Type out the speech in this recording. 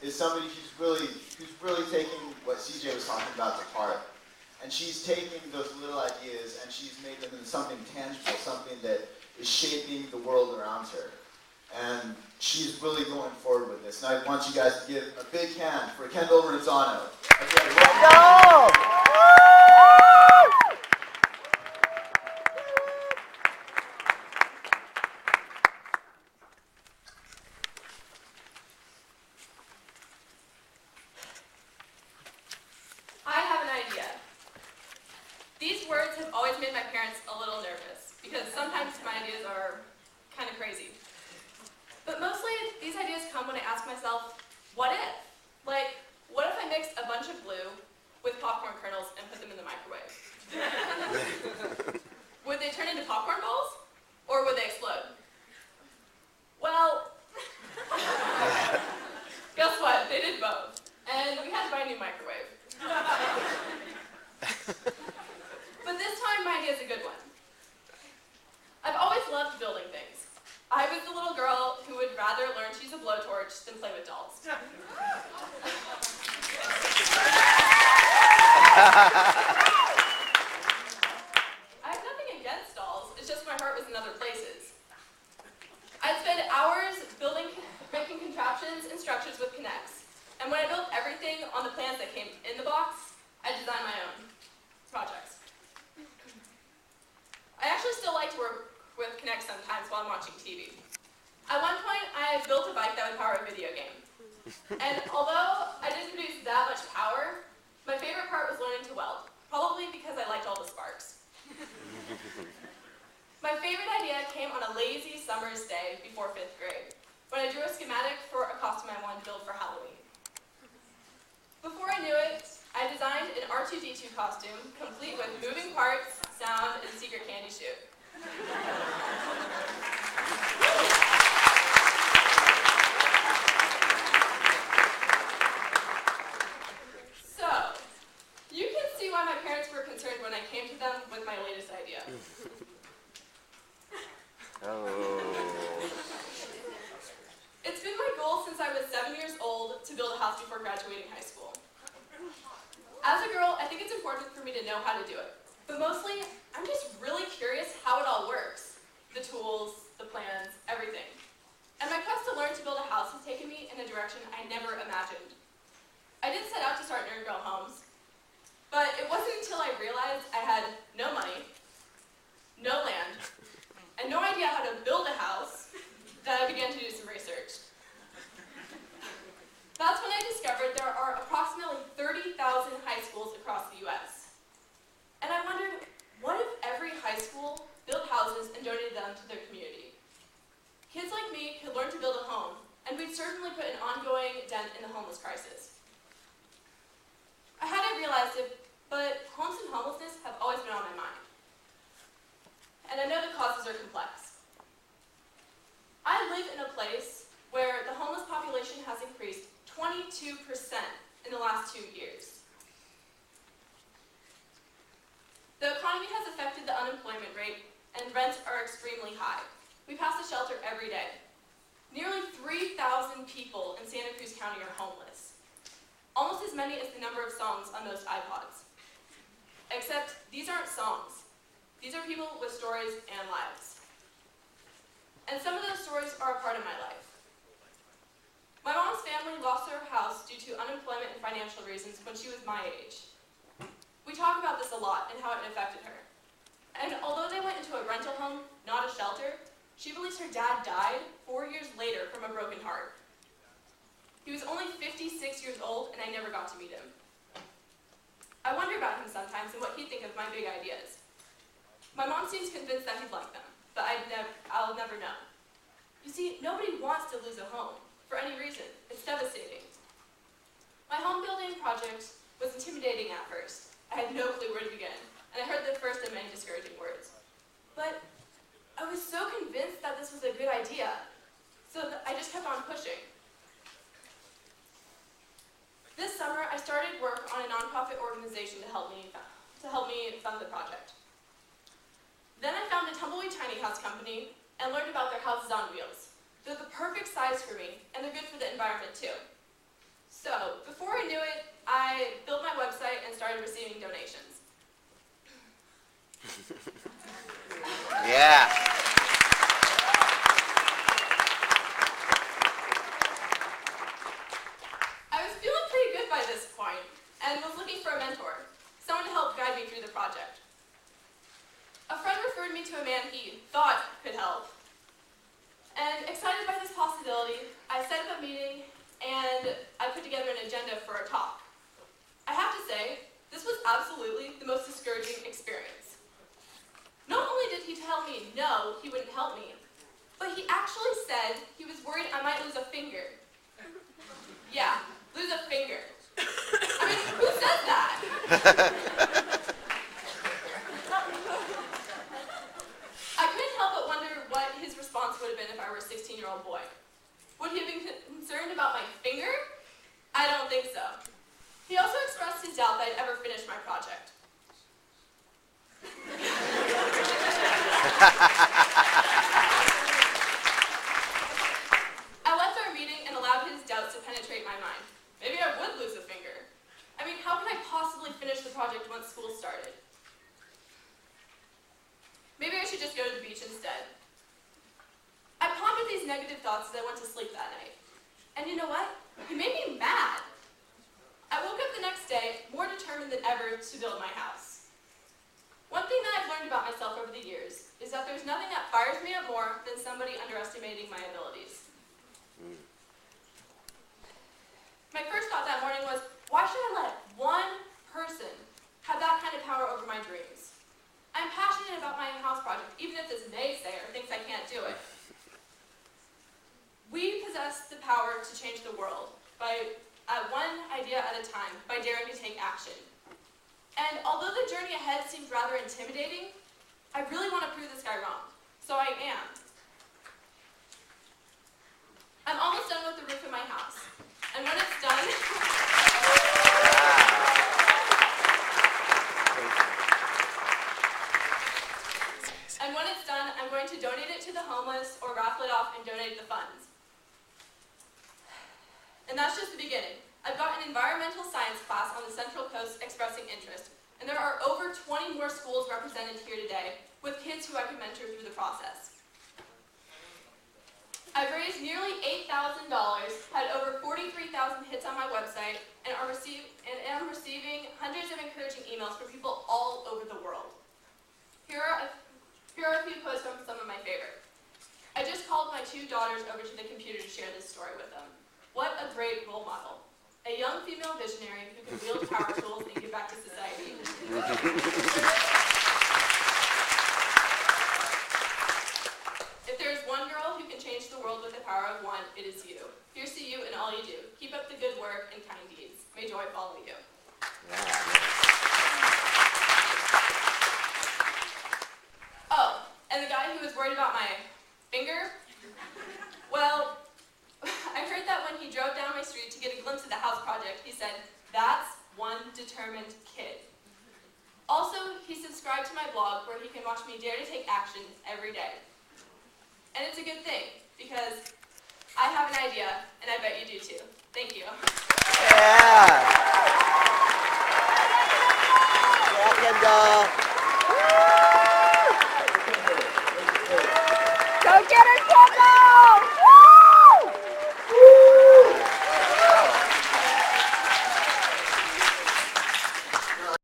is somebody who's really taking what CJ was talking about to heart. And she's taking those little ideas and she's made them into something tangible, something that is shaping the world around her. And she's really going forward with this. And I want you guys to give a big hand for Kendall Ronzano. I have an idea. These words have always made my parents a little nervous because sometimes my ideas are kind of crazy. But mostly, these ideas come when I ask myself, what if? Like, what if I mixed a bunch of glue with popcorn kernels and put them in the microwave? Would they turn into popcorn balls? Or would they explode? Well, guess what? They did both. And we had to buy a new microwave. But this time, my idea is a good one. I've always loved building things. I was the little girl who would rather learn to use a blowtorch than play with dolls. I have nothing against dolls, it's just my heart was in other places. I'd spend hours making contraptions and structures with Connects. And when I built everything on the plans that came in the box, I designed my own projects. I actually still like to work with Connect sometimes while I'm watching TV. At one point, I built a bike that would power a video game. And although I didn't produce that much power, my favorite part was learning to weld, probably because I liked all the sparks. My favorite idea came on a lazy summer's day before 5th grade, when I drew a schematic for a costume I wanted to build for Halloween. Before I knew it, I designed an R2-D2 costume, complete with moving parts, sound, and a secret candy chute. So, you can see why my parents were concerned when I came to them with my latest idea. It's been my goal since I was 7 years old to build a house before graduating high school. As a girl, I think it's important for me to know how to do it. But mostly, I'm just really curious how it all works. The tools, the plans, everything. And my quest to learn to build a house has taken me in a direction I never imagined. I didn't set out to start Nerd Girl Homes, but it wasn't until I realized I had no money, no land, and no idea how to build a house that I began to do some research. That's when I discovered there are approximately 30,000 high schools across the U.S. And I wondered, what if every high school built houses and donated them to their community? Kids like me could learn to build a home, and we'd certainly put an ongoing dent in the homeless crisis. I hadn't realized it, but homes and homelessness have always been on my mind. And I know the causes are complex. I live in a place where the homeless population has increased 22% in the last 2 years. The economy has affected the unemployment rate, and rents are extremely high. We pass the shelter every day. Nearly 3,000 people in Santa Cruz County are homeless. Almost as many as the number of songs on most iPods. Except these aren't songs. These are people with stories and lives. And some of those stories are a part of my life. My mom's family lost their house due to unemployment and financial reasons when she was my age. We talk about this a lot and how it affected her. And although they went into a rental home, not a shelter, she believes her dad died 4 years later from a broken heart. He was only 56 years old, and I never got to meet him. I wonder about him sometimes and what he'd think of my big ideas. My mom seems convinced that he'd like them, but I'll never know. You see, nobody wants to lose a home, for any reason. It's devastating. My home building project was intimidating at first. I had no clue where to begin, and I heard the first of many discouraging words. But I was so convinced that this was a good idea, so I just kept on pushing. This summer, I started work on a nonprofit organization to help me fund the project. Then I found a tumbleweed tiny house company and learned about their houses on wheels. They're the perfect size for me, and they're good for the environment too. So, before I knew it, I built my website and started receiving donations. Yeah. I was feeling pretty good by this point and was looking for a mentor, someone to help guide me through the project. A friend referred me to a man he thought could help. And excited by this possibility, I set up a meeting and I put together an agenda for a talk. I have to say, this was absolutely the most discouraging experience. Not only did he tell me no, he wouldn't help me, but he actually said he was worried I might lose a finger. Yeah, lose a finger. I mean, who says that? I couldn't help but wonder what his response would have been if I were a 16-year-old boy. Would he have been concerned about my finger? I don't think so. He also expressed his doubt that I'd ever finish my project. I left our meeting and allowed his doubts to penetrate my mind. Maybe I would lose a finger. I mean, how could I possibly finish the project once school started? Maybe I should just go to the beach instead. I pondered these negative thoughts as I went to sleep that night. And you know what? It made me mad. I woke up the next day more determined than ever to build my house. One thing that I've learned about myself over the years is that there's nothing that fires me up more than somebody underestimating my abilities. My first thought that morning was, why should I let one person have that kind of power over my dreams? I'm passionate about my house project, even if this naysayer thinks I can't do it. We possess the power to change the world by one idea at a time, by daring to take action. And although the journey ahead seems rather intimidating, I really want to prove this guy wrong. So I am. I'm almost done with the roof of my house. And when it's done, I'm going to donate it to the homeless or raffle it off and donate the funds. And that's just the beginning. I've got an environmental science class on the Central Coast expressing interest, and there are over 20 more schools represented here today with kids who I could mentor through the process. I've raised nearly $8,000, had over 43,000 hits on my website, and am receiving hundreds of encouraging emails from people all over the world. Here are a few posts from some of my favorite. I just called my 2 daughters over to the computer to share this story with them. What a great role model. A young female visionary who can wield power tools and give back to society. If there's one girl who can change the world with the power of one, it is you. Here's to you and all you do. Keep up the good work and kind deeds. May joy follow you. Oh, and the guy who was worried about my finger? Well, I heard that when he drove down my street to get a glimpse of the house project, he said, "That's one determined kid." Also, he subscribed to my blog where he can watch me dare to take action every day. And it's a good thing, because I have an idea, and I bet you do too. Thank you. Yeah. Yeah, Kendall.